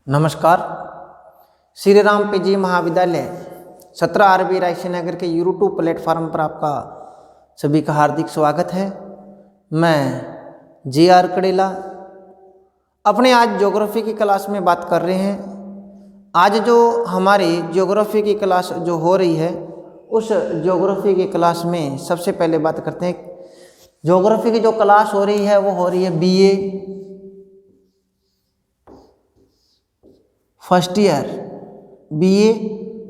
नमस्कार। श्री राम पीजी महाविद्यालय 17 आरबी रायसीनगर के यूट्यूब प्लेटफॉर्म पर आपका सभी का हार्दिक स्वागत है। मैं JR कड़ेला अपने आज ज्योग्राफी की क्लास में बात कर रहे हैं। आज जो हमारी ज्योग्राफी की क्लास जो हो रही है उस ज्योग्राफी की क्लास में सबसे पहले बात करते हैं। ज्योग्राफी की जो क्लास हो रही है वो हो रही है BA first year, BA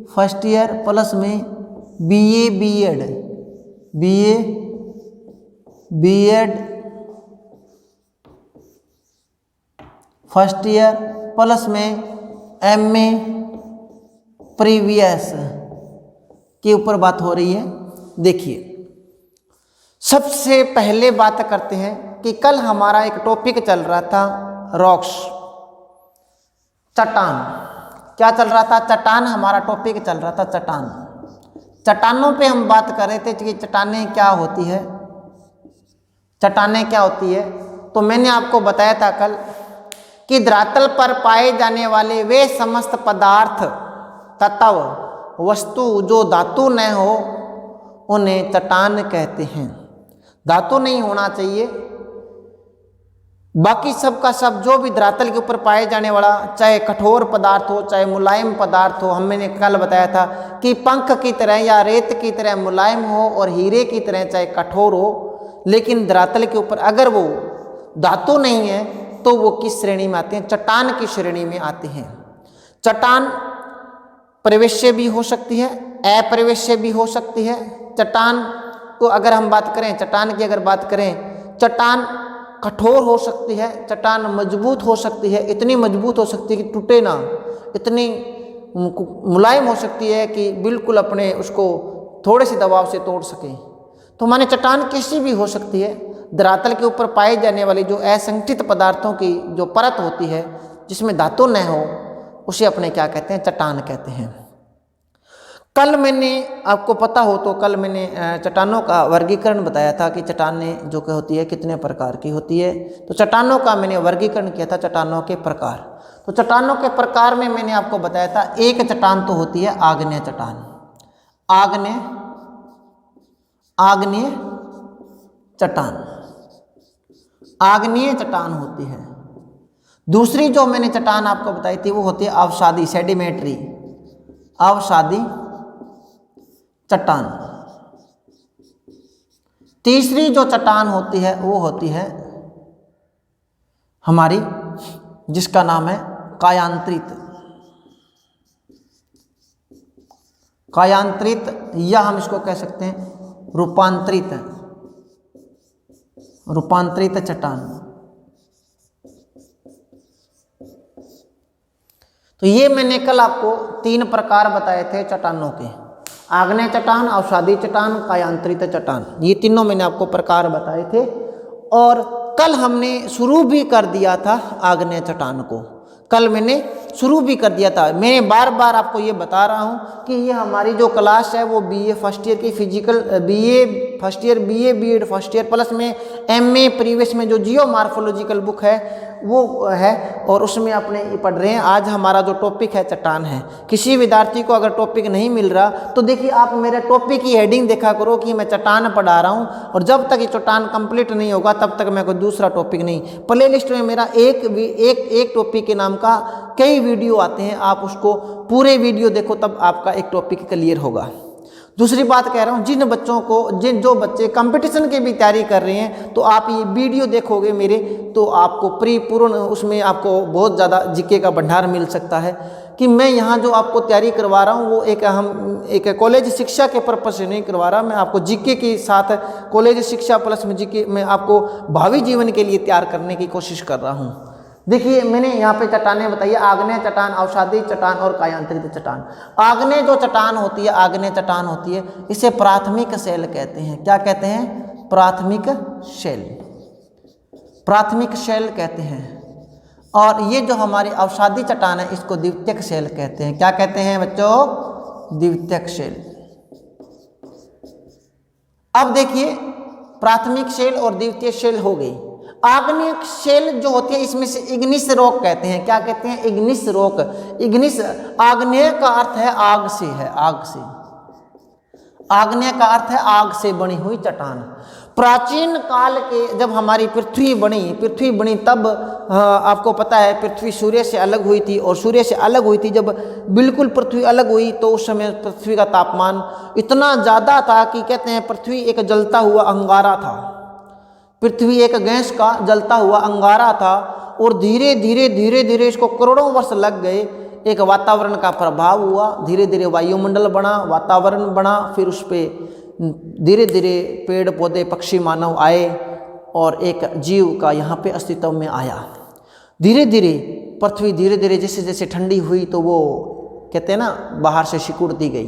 first year plus में BA BEd first year plus में MA प्रीवियस के ऊपर बात हो रही है। देखिए, सबसे पहले बात करते हैं कि कल हमारा एक टॉपिक चल रहा था रॉक्स, चट्टान। क्या चल रहा था? चट्टान हमारा टॉपिक चल रहा था। चट्टानों पे हम बात कर रहे थे कि चट्टानें क्या होती है, चट्टानें क्या होती है। तो मैंने आपको बताया था कल कि धरातल पर पाए जाने वाले वे समस्त पदार्थ, तत्व, वस्तु जो धातु न हो उन्हें चट्टान कहते हैं। धातु नहीं होना चाहिए, बाकी सब का सब जो भी धरातल के ऊपर पाए जाने वाला, चाहे कठोर पदार्थ हो चाहे मुलायम पदार्थ हो। हमने कल बताया था कि पंख की तरह या रेत की तरह मुलायम हो और हीरे की तरह चाहे कठोर हो, लेकिन धरातल के ऊपर अगर वो धातु नहीं है तो वो किस श्रेणी में आते हैं? चट्टान की श्रेणी में आते हैं। चट्टान प्रवेश्य भी हो सकती है, अप्रवेश्य भी हो सकती है। चट्टान को अगर हम बात करें, चट्टान की अगर बात करें, चट्टान कठोर हो सकती है, चट्टान मजबूत हो सकती है, इतनी मजबूत हो सकती है कि टूटे ना, इतनी मुलायम हो सकती है कि बिल्कुल अपने उसको थोड़े से दबाव से तोड़ सके। तो माने चट्टान किसी भी हो सकती है। धरातल के ऊपर पाए जाने वाली जो असंगठित पदार्थों की जो परत होती है जिसमें धातु न हो, उसे अपने क्या कहते हैं? चट्टान कहते हैं। कल मैंने आपको पता हो तो कल मैंने चट्टानों का वर्गीकरण बताया था कि चट्टानें जो कि होती है कितने प्रकार की होती है। तो चट्टानों का मैंने वर्गीकरण किया था, चट्टानों के प्रकार। तो चट्टानों के प्रकार में मैंने आपको बताया था एक चट्टान तो होती है आग्नेय चट्टान, आग्नेय चट्टान, आग्नेय चट्टान होती है। दूसरी जो मैंने चट्टान आपको बताई थी वो होती है अवसादी, सेडिमेंट्री, अवसादी चट्टान। तीसरी जो चट्टान होती है वो होती है हमारी, जिसका नाम है कायांतरित, कायांतरित, या हम इसको कह सकते हैं रूपांतरित, रूपांतरित चट्टान। तो ये मैंने कल आपको 3 प्रकार बताए थे चट्टानों के, आग्नेय चट्टान, अवसादी चट्टान, कायांतरित चट्टान। ये तीनों मैंने आपको प्रकार बताए थे। और कल हमने शुरू भी कर दिया था आग्नेय चट्टान को, कल मैंने शुरू भी कर दिया था। मैं बार बार आपको ये बता रहा हूँ कि ये हमारी जो क्लास है वो BA फर्स्ट ईयर की physical, BA first year, BA BEd first year plus में MA प्रीवियस में जो जियोमॉर्फोलॉजिकल बुक है वो है, और उसमें अपने पढ़ रहे हैं। आज हमारा जो टॉपिक है चट्टान है। किसी विद्यार्थी को अगर टॉपिक नहीं मिल रहा तो देखिए, आप मेरे टॉपिक की हेडिंग देखा करो कि मैं चट्टान पढ़ा रहा हूँ, और जब तक ये चट्टान कंप्लीट नहीं होगा तब तक मैं कोई दूसरा टॉपिक नहीं। प्ले लिस्ट में मेरा एक टॉपिक के नाम का कई वीडियो आते हैं, आप उसको पूरे वीडियो देखो तब आपका एक टॉपिक क्लियर होगा। दूसरी बात कह रहा हूँ, जिन बच्चों को, जो बच्चे कंपटीशन की भी तैयारी कर रहे हैं, तो आप ये वीडियो देखोगे मेरे, तो आपको पूर्ण उसमें आपको बहुत ज़्यादा जीके का भंडार मिल सकता है। कि मैं यहाँ जो आपको तैयारी करवा रहा हूँ वो एक कॉलेज शिक्षा के पर्पज से नहीं करवा रहा, मैं आपको जीके के साथ कॉलेज शिक्षा प्लस में जीके में आपको भावी जीवन के लिए तैयार करने की कोशिश कर रहा हूँ। देखिए, मैंने यहाँ पे चट्टानें बताई, आग्नेय चट्टान, अवसादी चट्टान और कायांतरित चट्टान। आग्नेय जो चट्टान होती है, आग्नेय चट्टान होती है, इसे प्राथमिक शैल कहते हैं। क्या कहते हैं? प्राथमिक शैल, प्राथमिक शैल कहते हैं। और ये जो हमारी अवसादी चट्टान है इसको द्वितीयक शैल कहते हैं। क्या कहते हैं बच्चों? द्वितीयक शैल। अब देखिए, प्राथमिक शैल और द्वितीय शैल हो गई। आग्नेय शेल जो होती है इसमें से इग्निस रॉक कहते हैं। क्या कहते हैं? Ignis rock. इग्निस, आग्नेय का अर्थ है आग से है, आग से। आग्नेय का अर्थ है आग से बनी हुई चट्टान। प्राचीन काल के जब हमारी पृथ्वी बनी तब आपको पता है पृथ्वी सूर्य से अलग हुई थी, और सूर्य से अलग हुई थी जब बिल्कुल पृथ्वी अलग हुई तो उस समय पृथ्वी का तापमान इतना ज़्यादा था कि कहते हैं पृथ्वी एक जलता हुआ अंगारा था। पृथ्वी एक गैस का जलता हुआ अंगारा था, और धीरे धीरे इसको करोड़ों वर्ष लग गए। एक वातावरण का प्रभाव हुआ, धीरे धीरे वायुमंडल बना, वातावरण बना, फिर उस पर धीरे धीरे पेड़ पौधे पक्षी मानव आए और एक जीव का यहाँ पे अस्तित्व में आया। धीरे धीरे पृथ्वी धीरे धीरे जैसे जैसे ठंडी हुई तो वो कहते हैं ना बाहर से सिकुड़ती गई,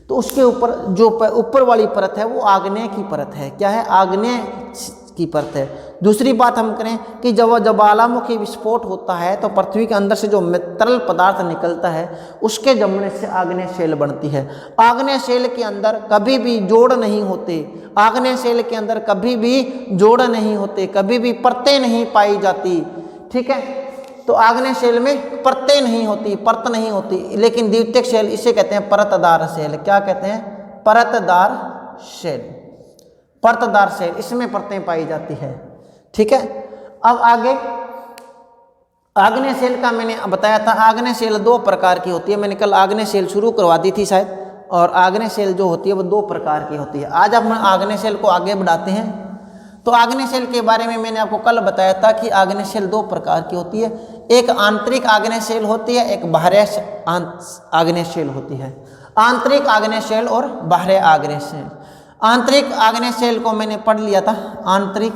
तो उसके ऊपर जो ऊपर वाली परत है वो आग्नेय की परत है। क्या है? आग्नेय की परत है। दूसरी बात हम करें कि जब ज्वालामुखी विस्फोट होता है तो पृथ्वी के अंदर से जो तरल पदार्थ निकलता है उसके जमने से आग्नेय शेल बनती है। आग्नेय शेल के अंदर कभी भी जोड़ नहीं होते, आग्नेय शेल के अंदर कभी भी जोड़ नहीं होते, कभी भी परतें नहीं पाई जाती। ठीक है, तो आग्नेय शेल में परतें नहीं होती, परत नहीं होती, लेकिन द्वितीयक शेल इसे कहते हैं परतदार शेल। क्या कहते हैं? परतदार शेल। परतदार शेल, इसमें परतें पाई जाती है। ठीक है, अब आगे आग्नेय शेल का मैंने बताया था। आग्नेय शेल दो प्रकार की होती है। मैंने कल आग्नेय शेल शुरू करवा दी थी शायद, और आग्नेय शेल जो होती है वो दो प्रकार की होती है। आज हम आग्नेय शेल को आगे बढ़ाते हैं। तो आग्नेय शेल के बारे में मैंने आपको कल बताया था कि आग्नेय शेल दो प्रकार की होती है। एक आंतरिक आग्नेय शेल होती है, एक बाह्य आग्नेय शेल होती है। आंतरिक आग्नेय शेल और बाह्य आग्नेय शेल। आंतरिक आग्नेय शेल को मैंने पढ़ लिया था। आंतरिक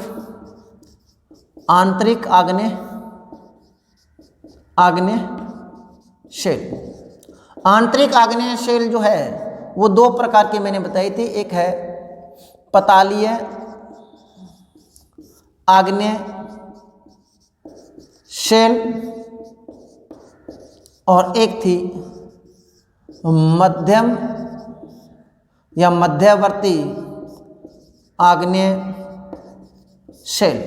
आग्नेय शेल। आंतरिक आग्नेय शेल जो है वो दो प्रकार की मैंने बताई थी। एक है पतालीय आग्नेय शेल और एक थी मध्यम या मध्यवर्ती आग्नेय शेल।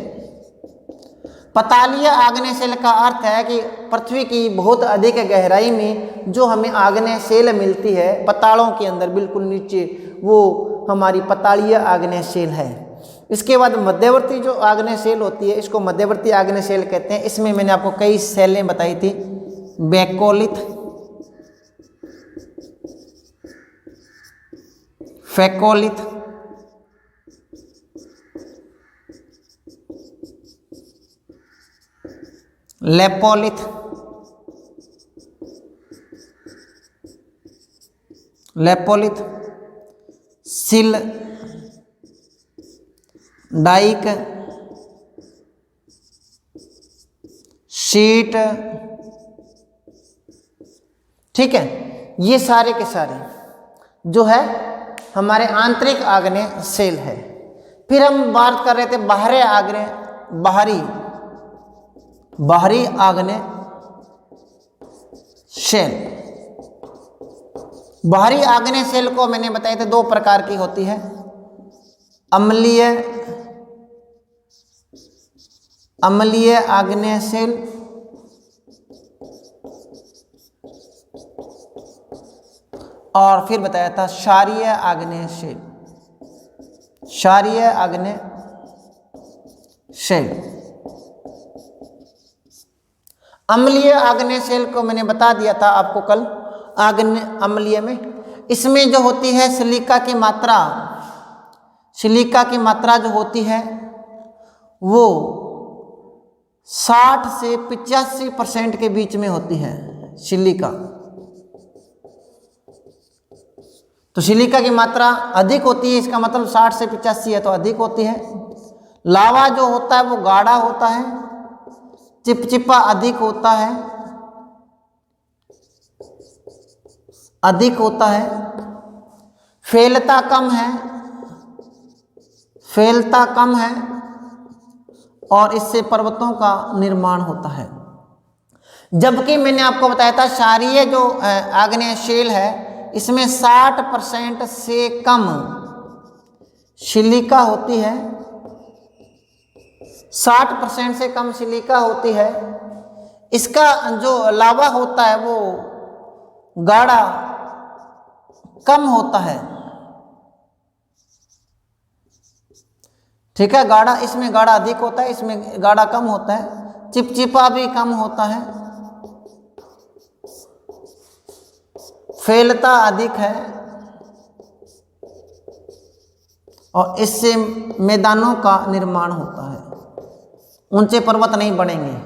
पतालीय आग्नेय शेल का अर्थ है कि पृथ्वी की बहुत अधिक गहराई में जो हमें आग्नेय शेल मिलती है पतालों के अंदर बिल्कुल नीचे, वो हमारी पतालीय आग्नेय शेल है। इसके बाद मध्यवर्ती जो आग्नेय शेल होती है इसको मध्यवर्ती आग्नेय शेल कहते हैं। इसमें मैंने आपको कई शेलें बताई थी। बैकोलिथ, फैकोलिथ, लेपोलिथ, सिल, डाइक, शीट। ठीक है, ये सारे के सारे जो है हमारे आंतरिक आग्नेय शेल है। फिर हम बात कर रहे थे बाहरी आग्नेय शेल। बाहरी आग्नेय शेल को मैंने बताया था दो प्रकार की होती है। अम्लीय आग्नेय शेल और फिर बताया था क्षारीय आग्नेय शेल। क्षारीय आग्नेय शेल। अम्लीय आग्नेय शेल को मैंने बता दिया था आपको कल। अम्लीय में इसमें जो होती है सिलिका की मात्रा जो होती है वो 60 से 85% के बीच में होती है सिलिका। तो सिलिका की मात्रा अधिक होती है, इसका मतलब 60 से 85 है तो अधिक होती है। लावा जो होता है वो गाढ़ा होता है, चिपचिपा अधिक होता है, फैलता कम है और इससे पर्वतों का निर्माण होता है। जबकि मैंने आपको बताया था क्षारीय जो आग्नेय शेल है इसमें 60% से कम सिलिका होती है 60% से कम सिलिका होती है। इसका जो लावा होता है वो गाढ़ा कम होता है, ठीक है, गाढ़ा, इसमें गाढ़ा अधिक होता है, इसमें गाढ़ा कम होता है, चिपचिपा भी कम होता है, फैलता अधिक है और इससे मैदानों का निर्माण होता है, ऊंचे पर्वत नहीं बनेंगे,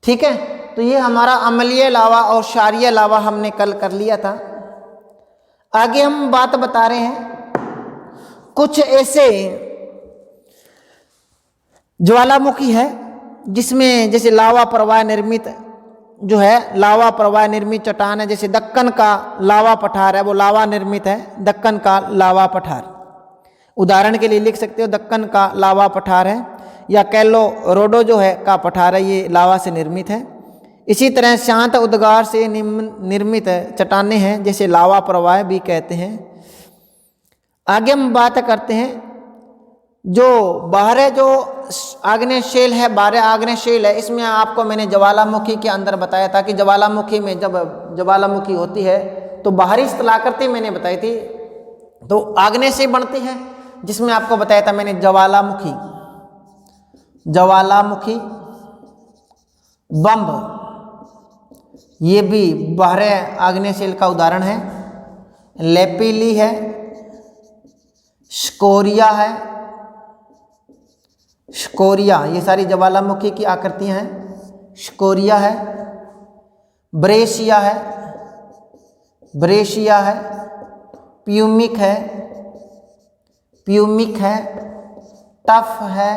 ठीक है। तो ये हमारा अम्लीय लावा और क्षारीय लावा हमने कल कर लिया था। आगे हम बात बता रहे हैं कुछ ऐसे ज्वालामुखी है जिसमें जैसे लावा प्रवाह निर्मित जो है, लावा प्रवाह निर्मित चट्टान है, जैसे दक्कन का लावा पठार है, वो लावा निर्मित है, दक्कन का लावा पठार। उदाहरण के लिए लिख सकते हो दक्कन का लावा पठार है, या कोलोराडो जो है का पठार है, ये लावा से निर्मित है। इसी तरह शांत उद्गार से निर्मित चट्टानें हैं, जैसे लावा प्रवाह भी कहते हैं। आगे हम बात करते हैं जो बाहर जो आग्नेय शेल है, बाहर आग्नेय शेल है, इसमें आपको मैंने ज्वालामुखी के अंदर बताया था कि ज्वालामुखी में जब ज्वालामुखी होती है तो बाहरी स्थलाकृति मैंने बताई थी, तो आग्नेय से बनती है, जिसमें आपको बताया था मैंने ज्वालामुखी बम्ब, ये भी बाहरी आग्नेय शेल का उदाहरण है। लेपिली है, स्कोरिया है, स्कोरिया, ये सारी ज्वालामुखी की आकृतियां हैं। स्कोरिया है, ब्रेशिया है, प्यूमिक है, टफ है,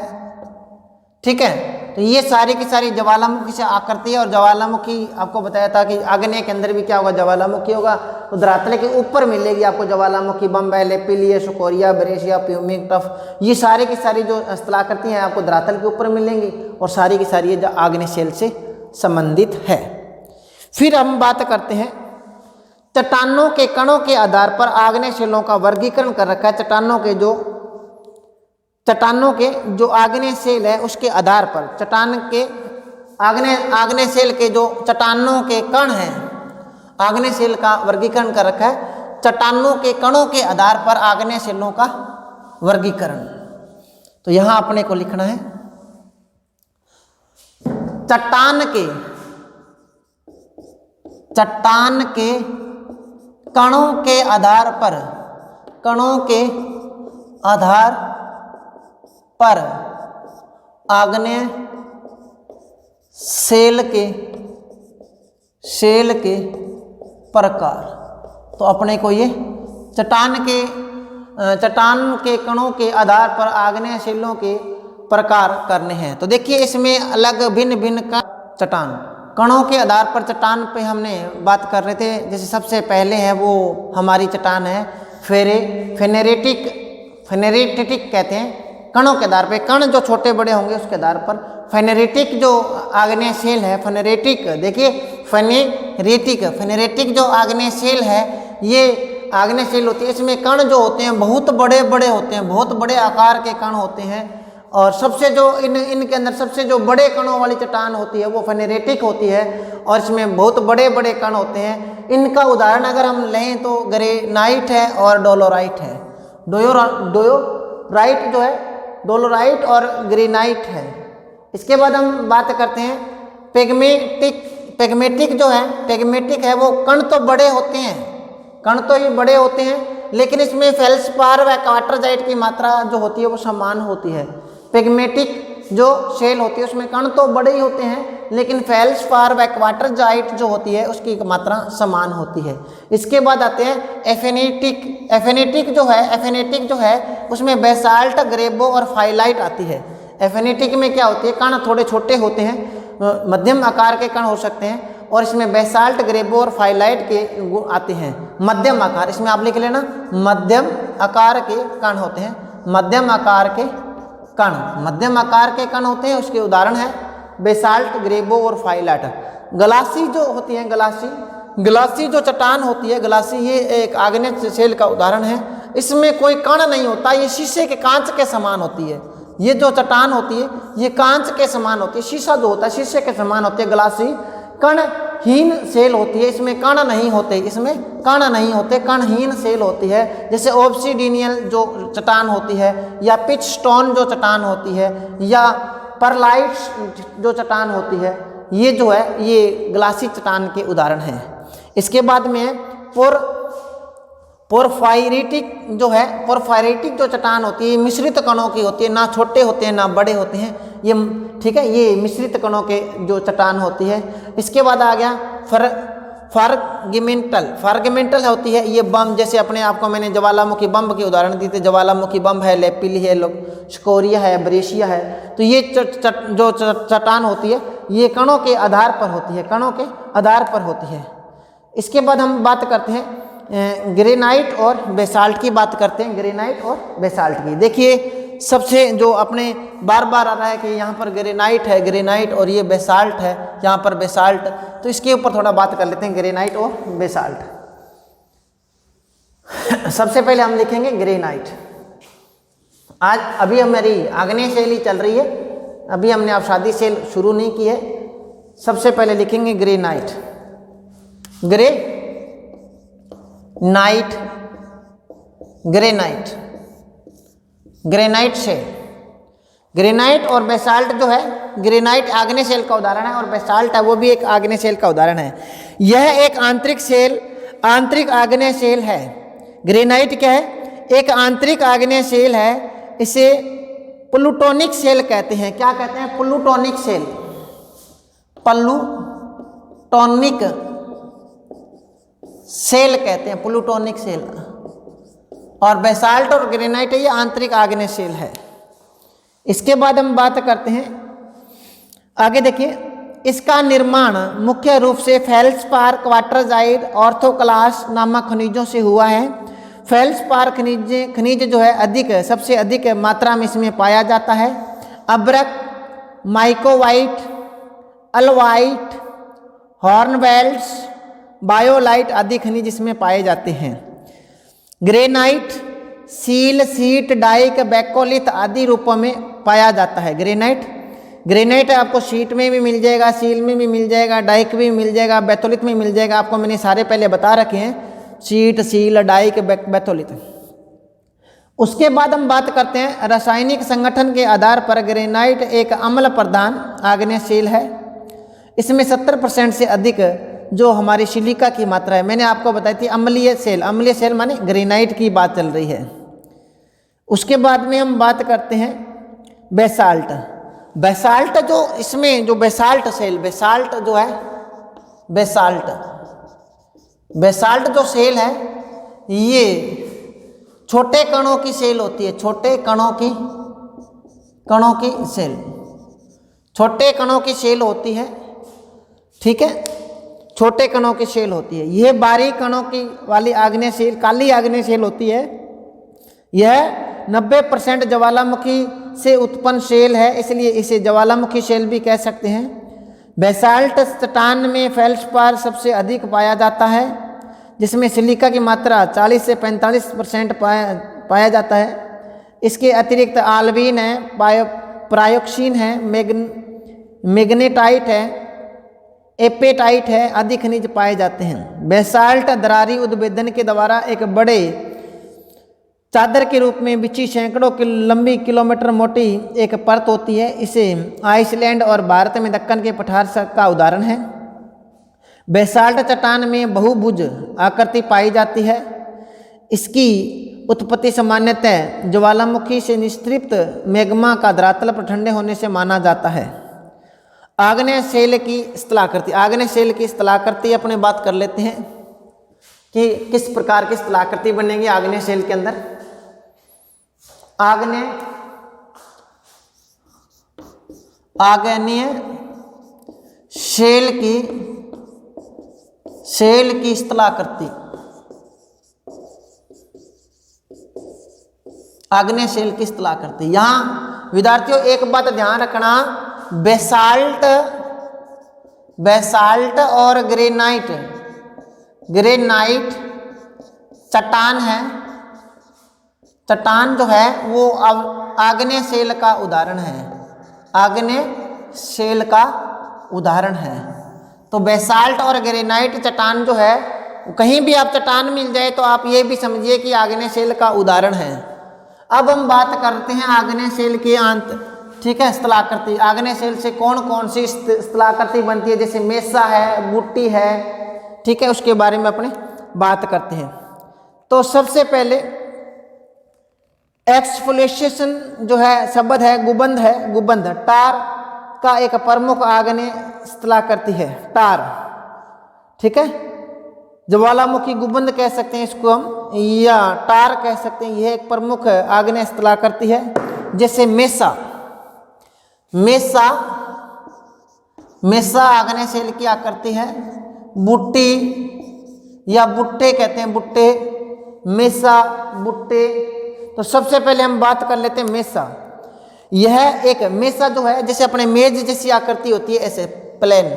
ठीक है। तो ये सारी की सारी ज्वालामुखी से आकृति है। और ज्वालामुखी आपको बताया था कि आग्नेय के अंदर भी क्या होगा, ज्वालामुखी होगा, तो धरातल के ऊपर मिलेगी आपको ज्वालामुखी, बम्ब, लेपिली, स्कोरिया, ब्रेशिया, प्यूमिक, टफ, ये सारी की सारी जो स्थलाकृति हैं आपको धरातल के ऊपर मिलेंगी और सारी की सारी ये आग्नेय शेल से संबंधित है। फिर हम बात करते हैं चट्टानों के कणों के आधार पर आग्नेय शेलों का वर्गीकरण कर रखा है। चट्टानों के जो आग्नेय शेल है उसके आधार पर चट्टान के आग्नेय शेल के जो चट्टानों के कण हैं, आग्नेय शेल का वर्गीकरण कर रखा है। चट्टानों के कणों के आधार पर आग्नेय शेलों का वर्गीकरण, तो यहां अपने को लिखना है चट्टान के कणों के आधार पर आग्नेय शेल के प्रकार। तो अपने को ये चट्टान के कणों के आधार पर आग्नेय शेलों के प्रकार करने हैं। तो देखिए इसमें अलग भिन्न चट्टान कणों के आधार पर चट्टान पे हमने बात कर रहे थे। जैसे सबसे पहले है वो हमारी चट्टान है फेनेरेटिक कहते हैं, कणों के आधार पे, कण जो छोटे बड़े होंगे उसके आधार पर। फेनेरेटिक जो आग्नेय शेल है, फेनेरेटिक, देखिए फेनेरेटिक जो आग्नेय शेल है, ये आग्नेय शेल होती है, इसमें कण जो होते हैं बहुत बड़े बड़े होते हैं, बहुत बड़े आकार के कण होते हैं। और सबसे जो इनके अंदर सबसे जो बड़े कणों वाली चट्टान होती है वो फेनेरेटिक होती है और इसमें बहुत बड़े बड़े कण होते हैं। इनका उदाहरण अगर हम लें तो ग्रेनाइट है और डोलोराइट है। डोलोराइट जो है, डोलोराइट और ग्रेनाइट है। इसके बाद हम बात करते हैं पेगमेटिक जो है, पेगमेटिक है वो कण तो बड़े होते हैं, कण तो ही बड़े होते हैं, लेकिन इसमें फेल्सपार व क्वार्टरजाइट की मात्रा जो होती है वो समान होती है। पेगमेटिक जो शेल होती है उसमें कण तो बड़े ही होते हैं, लेकिन फेल्सपार व क्वार्टरजाइट जो होती है उसकी मात्रा समान होती है। इसके बाद आते हैं एफेनेटिक जो है उसमें बेसाल्ट, ग्रेबो और फाइलाइट आती है। एफेनेटिक में क्या होती है, कण थोड़े छोटे होते हैं, मध्यम आकार के कण हो सकते हैं और इसमें बेसाल्ट, ग्रेबो और फाइलाइट के आते हैं। मध्यम आकार, इसमें आप लिख लेना मध्यम आकार के कण होते हैं, मध्यम आकार के कण होते हैं। उसके उदाहरण है बेसाल्ट, ग्रेबो और फाइलाइट। गलासी जो होती है, गलासी जो चट्टान होती है, गलासी ये एक आग्नेय शेल का उदाहरण है। इसमें कोई कण नहीं होता, ये शीशे के कांच के समान होती है। ये जो चट्टान होती है ये कांच के समान होती है, शीशा जो होता है शीशे के समान होती है, ग्लासी कणहीन सेल होती है, इसमें कण नहीं होते, इसमें कण नहीं होते, कणहीन सेल होती है। जैसे ऑब्सीडियन जो चट्टान होती है, या पिच स्टोन जो चट्टान होती है, या परलाइट जो चट्टान होती है, ये जो है ये ग्लासी चट्टान के उदाहरण हैं। इसके बाद में पोरफायरिटिक जो है, पोरफायरिटिक जो चट्टान होती है मिश्रित कणों की होती है, ना छोटे होते हैं ना बड़े होते हैं ये, ठीक है, ये मिश्रित कणों के जो चट्टान होती है। इसके बाद आ गया फार्गमेंटल होती है ये बम, जैसे अपने आपको मैंने ज्वालामुखी बम के उदाहरण दिए थे, ज्वालामुखी बम है, लेपिली है, स्कोरिया है, ब्रेशिया है। तो ये जो चट्टान होती है ये कणों के आधार पर होती है, कणों के आधार पर होती है। इसके बाद हम बात करते हैं ग्रेनाइट और बेसाल्ट की बात करते हैं, ग्रेनाइट और बेसाल्ट की। देखिए सबसे जो अपने बार बार आ रहा है कि यहाँ पर ग्रेनाइट है, ग्रेनाइट, और ये बेसाल्ट है, यहाँ पर बेसाल्ट, तो इसके ऊपर थोड़ा बात कर लेते हैं, ग्रेनाइट और बेसाल्ट। सबसे पहले हम लिखेंगे ग्रेनाइट। आज अभी हमारी आग्नेय शैली चल रही है, अभी हमने अवसादी सेल शुरू नहीं की है। सबसे पहले लिखेंगे ग्रेनाइट, ग्रेनाइट से, ग्रेनाइट और बेसाल्ट जो है, ग्रेनाइट आग्नेय सेल का उदाहरण है और बेसाल्ट है वो भी एक आग्नेय सेल का उदाहरण है। यह एक आंतरिक आग्नेय सेल है। ग्रेनाइट क्या है? एक आंतरिक आग्नेय सेल है। इसे प्लूटोनिक सेल कहते हैं। क्या कहते हैं? प्लूटोनिक सेल, प्लूटोनिक सेल कहते हैं, प्लूटोनिक सेल। और बेसाल्ट और ग्रेनाइट ये आंतरिक आग्नेय सेल है। इसके बाद हम बात करते हैं आगे, देखिए इसका निर्माण मुख्य रूप से फेल्सपार, क्वार्टरजाइट, ऑर्थोक्लास्ट नामक खनिजों से हुआ है। फेल्सपार खनिज जो है सबसे अधिक मात्रा में इसमें पाया जाता है। अब्रक, माइकोवाइट, अलवाइट, हॉर्नवेल्स, बायोलाइट आदि खनिज इसमें पाए जाते हैं। ग्रेनाइट सील, सीट, डाइक, बैकोलिथ आदि रूपों में पाया जाता है। ग्रेनाइट आपको शीट में भी मिल जाएगा, सील में भी मिल जाएगा, डाइक में भी मिल जाएगा, बैथोलिथ में मिल जाएगा। आपको मैंने सारे पहले बता रखे हैं, शीट, सील, डाइक, बैथोलिथ। उसके बाद हम बात करते हैं रासायनिक संगठन के आधार पर ग्रेनाइट एक अम्ल प्रधान आग्नेय सेल है। इसमें 70% से अधिक जो हमारी सिलिका की मात्रा है, मैंने आपको बताई थी अम्लीय सेल माने ग्रेनाइट की बात चल रही है। उसके बाद में हम बात करते हैं बेसाल्ट जो इसमें जो बेसाल्ट जो सेल है ये छोटे कणों की सेल होती है, छोटे कणों की सेल होती है, ठीक है, छोटे कणों की सेल होती है। यह बारीक कणों की वाली आग्नेय सेल, काली आग्नेय सेल होती है। यह 90% ज्वालामुखी से उत्पन्न सेल है, इसलिए इसे ज्वालामुखी सेल भी कह सकते हैं। बेसाल्ट चट्टान में फेल्सपार सबसे अधिक पाया जाता है, जिसमें सिलिका की मात्रा 40 से 45% पाया जाता है। इसके अतिरिक्त आल्विन है, प्रायोक्सिन है, मैग्नेटाइट है, एपेटाइट है आदि खनिज पाए जाते हैं। बेसाल्ट दरारी उद्भेदन के द्वारा एक बड़े चादर के रूप में बिछी सैकड़ों लंबी किलोमीटर मोटी एक परत होती है। इसे आइसलैंड और भारत में दक्कन के पठार का उदाहरण है। बेसाल्ट चट्टान में बहुभुज आकृति पाई जाती है। इसकी उत्पत्ति सामान्यतः ज्वालामुखी से निस्तृप्त मैग्मा का धरातल पर ठंडे होने से माना जाता है। आग्नेय सेल की स्थलाकृति अपने बात कर लेते हैं कि किस प्रकार की स्थलाकृति बनेगी आग्नेय सेल के अंदर। आग्नेय सेल की स्थलाकृति, आग्नेय सेल की स्थलाकृति। यहाँ विद्यार्थियों एक बात ध्यान रखना, बेसाल्ट और ग्रेनाइट चट्टान है, चट्टान जो है वो आग्नेय सेल का उदाहरण है। आग्नेय शेल का उदाहरण है। तो बेसाल्ट और ग्रेनाइट चट्टान जो है, कहीं भी आप चट्टान मिल जाए तो आप ये भी समझिए कि आग्नेय शेल का उदाहरण है। अब हम बात करते हैं आग्नेय शेल के अंत, ठीक है, स्थलाकृति। आग्नेय शेल से कौन कौन सी स्थलाकृति बनती है, जैसे मेसा है, बुट्टी है, ठीक है, उसके बारे में अपने बात करते हैं। तो सबसे पहले एक्सफोलिएशन जो है शब्द है, गुबंध है, गुबंध टार का एक प्रमुख आग्नेय स्थलाकृति है, टार, ठीक है, ज्वालामुखी गुबंध कह सकते हैं इसको हम, या टार कह सकते हैं। यह एक प्रमुख आग्नेय स्थलाकृति है। जैसे मेसा, मेसा मेसा आग्नेय शेल की आकृति है। बुट्टी या बुट्टे कहते हैं, बुट्टे, मेसा, बुट्टे। तो सबसे पहले हम बात कर लेते हैं मेसा। यह एक मेसा जो है, जैसे अपने मेज जैसी आकृति होती है, ऐसे प्लेन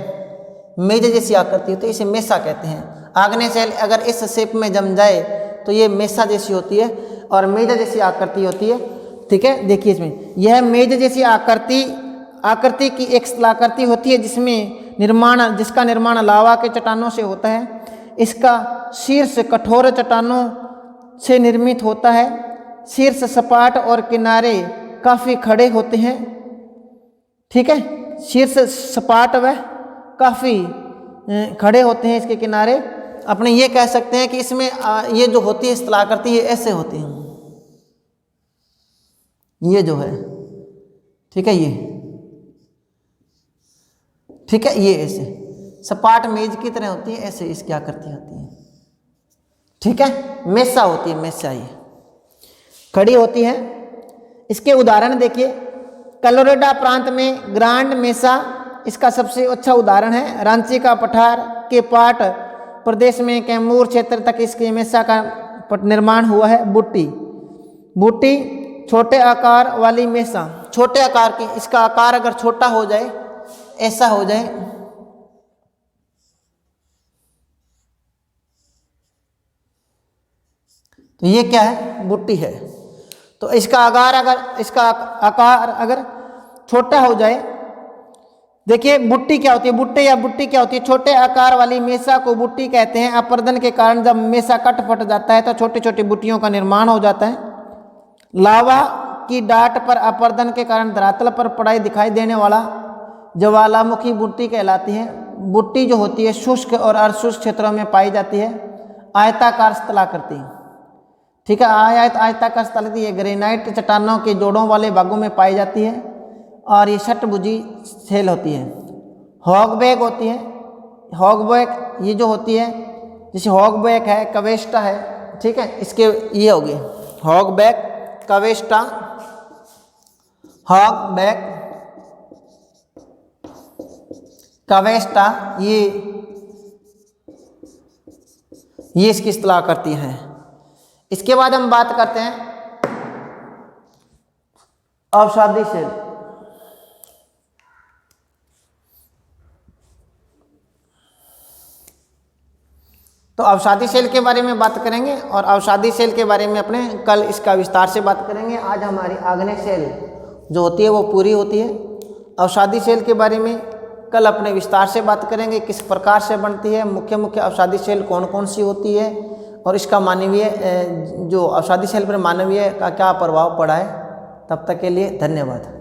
मेज जैसी आकृति होती है, इसे मेसा कहते हैं। आग्नेय शेल अगर इस शेप में जम जाए तो ये मेसा जैसी होती है और मेज जैसी आकृति होती है, ठीक है। देखिए इसमें यह मेज जैसी आकृति की एक स्थलाकृति होती है जिसका निर्माण लावा के चट्टानों से होता है। इसका शीर्ष कठोर चट्टानों से निर्मित होता है। शीर्ष सपाट और किनारे काफ़ी खड़े होते हैं, ठीक है, शीर्ष सपाट व काफ़ी खड़े होते हैं इसके किनारे। अपने ये कह सकते हैं कि इसमें ये जो होती है स्थलाकृति, ये ऐसे होती है, ये जो है, ठीक है, ये, ठीक है, ये ऐसे सपाट मेज की तरह होती है, ऐसे इसकी आकृति होती है, ठीक है। मेसा होती है, मेसा ये खड़ी होती है। इसके उदाहरण देखिए, कोलोराडो प्रांत में ग्रांड मेसा इसका सबसे अच्छा उदाहरण है। रांची का पठार के पाट प्रदेश में कैमूर क्षेत्र तक इसके मेसा का निर्माण हुआ है। बुट्टी, बुट्टी छोटे आकार वाली मेसा, छोटे आकार की, इसका आकार अगर छोटा हो जाए, ऐसा हो जाए, तो ये क्या है, बुट्टी है। तो इसका आकार अगर छोटा हो जाए, देखिए बुट्टी क्या होती है, बुट्टे या बुट्टी क्या होती है, छोटे आकार वाली मेसा को बुट्टी कहते हैं। अपर्दन के कारण जब मेसा कट फट जाता है तो छोटी छोटी बुट्टियों का निर्माण हो जाता है। लावा की डाट पर अपर्दन के कारण धरातल पर पड़ाई दिखाई देने वाला ज्वालामुखी बुट्टी कहलाती है। बुट्टी जो होती है शुष्क और अर्धशुष्क क्षेत्रों में पाई जाती है। आयताकार स्थलाकृति, ठीक है, आयताकार स्थलाकृति ये ग्रेनाइट चट्टानों के जोड़ों वाले भागों में पाई जाती है और ये षटभुजी शेल होती है। हॉगबैक होती है, हॉगबैक ये जो होती है, जैसे हॉगबैक है, कवेस्टा है, ठीक है, इसके ये होगी हॉगबैक, कवेस्टा, हॉगबैक, कवेस्टा, ये इसकी स्थलाकृति है। इसके बाद हम बात करते हैं अवसादी शेल। तो अवसादी शेल के बारे में बात करेंगे और अवसादी शेल के बारे में अपने कल इसका विस्तार से बात करेंगे। आज हमारी आग्नेय शेल जो होती है वो पूरी होती है। अवसादी शेल के बारे में कल अपने विस्तार से बात करेंगे, किस प्रकार से बनती है, मुख्य अवसादी शेल कौन कौन सी होती है और इसका मानवीय जो अवसादी शेल पर मानवीय का क्या प्रभाव पड़ा है। तब तक के लिए धन्यवाद।